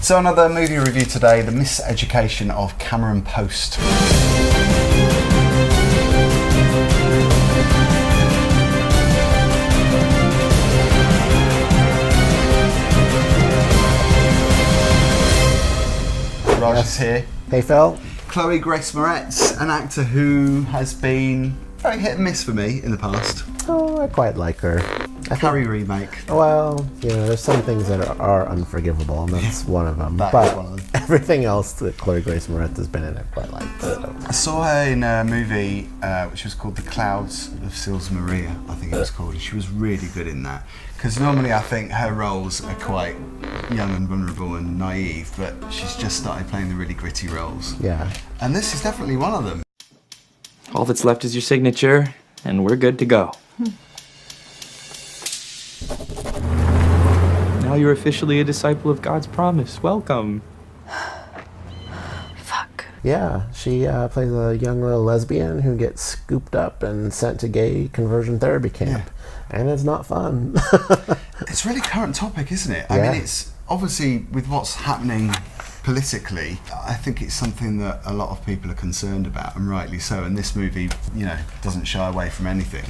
So another movie review today, The Miseducation of Cameron Post. Raj is here. Hey Phil. Chloë Grace Moretz, an actor who has been very hit and miss for me in the past. Oh, I quite like her. Kerry remake. Well, you know, there's some things that are unforgivable, and that's one of them. That but is one of them. Everything else that Chloë Grace Moretz has been in, I quite like. So. I saw her in a movie which was called The Clouds of Sils Maria, I think it was called, and she was really good in that. Because normally I think her roles are quite young and vulnerable and naive, but she's just started playing the really gritty roles. Yeah. And this is definitely one of them. All that's left is your signature, and we're good to go. Now you're officially a disciple of God's promise. Welcome. Fuck. Yeah, she plays a young little lesbian who gets scooped up and sent to gay conversion therapy camp. Yeah. And it's not fun. It's a really current topic, isn't it? Yeah. I mean, it's obviously with what's happening politically, I think it's something that a lot of people are concerned about, and rightly so. And this movie, you know, doesn't shy away from anything.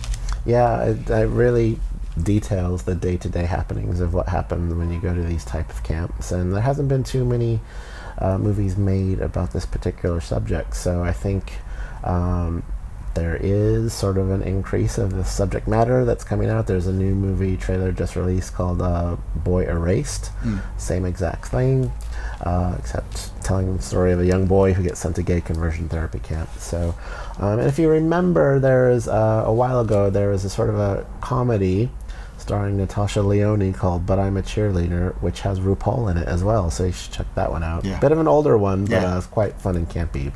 Yeah, it really details the day-to-day happenings of what happens when you go to these type of camps. And there hasn't been too many movies made about this particular subject, so I think there is sort of an increase of the subject matter that's coming out. There's a new movie trailer just released called Boy Erased. Same exact thing, except telling the story of a young boy who gets sent to gay conversion therapy camp. So, and if you remember, there is a while ago there was a sort of a comedy starring Natasha Lyonne called But I'm a Cheerleader, which has RuPaul in it as well, so you should check that one out. Yeah. Bit of an older one, but Yeah. it's quite fun and campy.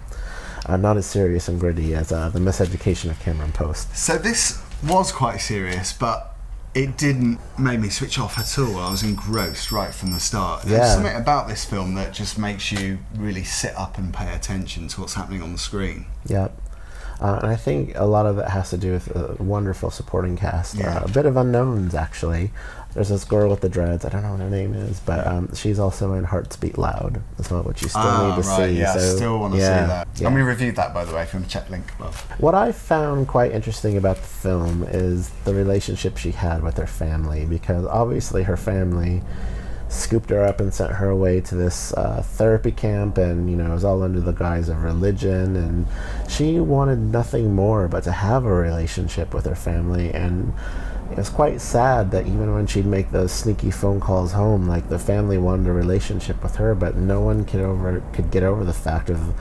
Not as serious and gritty as The Miseducation of Cameron Post. So this was quite serious, but it didn't make me switch off at all. I was engrossed right from the start. Yeah. There's something about this film that just makes you really sit up and pay attention to what's happening on the screen. Yep. And I think a lot of it has to do with a wonderful supporting cast. Yeah. A bit of unknowns, actually. There's this girl with the dreads, I don't know what her name is, but she's also in Hearts Beat Loud as well, which you still need to see. Yeah, so, I still want to see that. Yeah. And we reviewed that, by the way, if you want to check link above. What I found quite interesting about the film is the relationship she had with her family, because obviously her family scooped her up and sent her away to this therapy camp, and you know, it was all under the guise of religion, and she wanted nothing more but to have a relationship with her family. And it was quite sad that even when she'd make those sneaky phone calls home, like, the family wanted a relationship with her, but no one could get over the fact of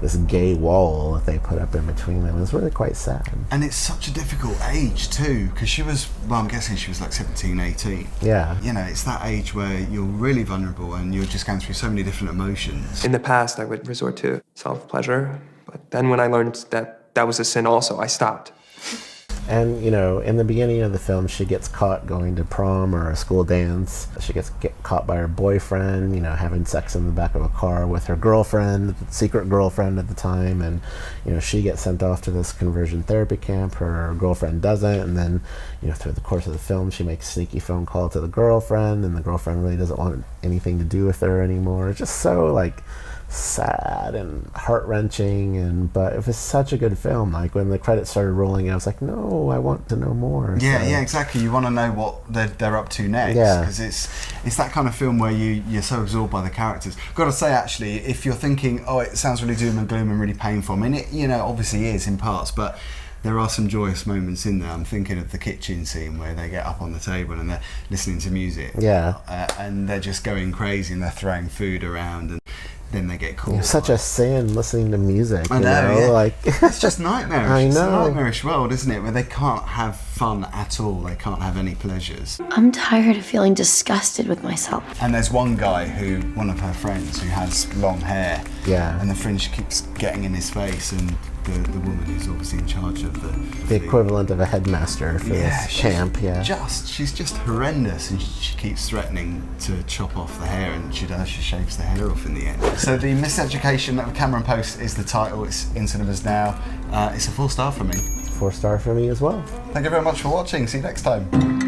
this gay wall that they put up in between them. It was really quite sad. And it's such a difficult age too, because she was, well, I'm guessing she was like 17, 18. Yeah. You know, it's that age where you're really vulnerable and you're just going through so many different emotions. In the past, I would resort to self-pleasure, but then when I learned that that was a sin also, I stopped. And, you know, in the beginning of the film, she gets caught going to prom or a school dance. She gets caught by her boyfriend, you know, having sex in the back of a car with her girlfriend, secret girlfriend at the time. And, you know, she gets sent off to this conversion therapy camp. Her girlfriend doesn't. And then, you know, through the course of the film, she makes a sneaky phone call to the girlfriend, and the girlfriend really doesn't want anything to do with her anymore. It's just so, like, sad and heart-wrenching, but it was such a good film. Like, when the credits started rolling, I was like, no, I want to know more. Yeah, So, yeah, exactly. You want to know what they're up to next. Yeah. Because it's that kind of film where you're so absorbed by the characters. Got to say, actually, if you're thinking, oh, it sounds really doom and gloom and really painful, I mean, it, you know, obviously is in parts, but there are some joyous moments in there. I'm thinking of the kitchen scene where they get up on the table and they're listening to music. Yeah. And they're just going crazy and they're throwing food around, and then they get caught. It's such a sin listening to music. I know, yeah. Like, it's just nightmarish. I It's a know. nightmarish world, isn't it? Where they can't have fun at all. They can't have any pleasures. I'm tired of feeling disgusted with myself. And there's one guy one of her friends, who has long hair. Yeah. And the fringe keeps getting in his face, and the woman who's obviously in charge of the equivalent of a headmaster for this camp. She's just horrendous, and she keeps threatening to chop off the hair, and she shaves the hair off in the end. So The Miseducation of Cameron Post is the title. It's in cinemas now. It's a 4-star for me. 4-star for me as well. Thank you very much for watching. See you next time.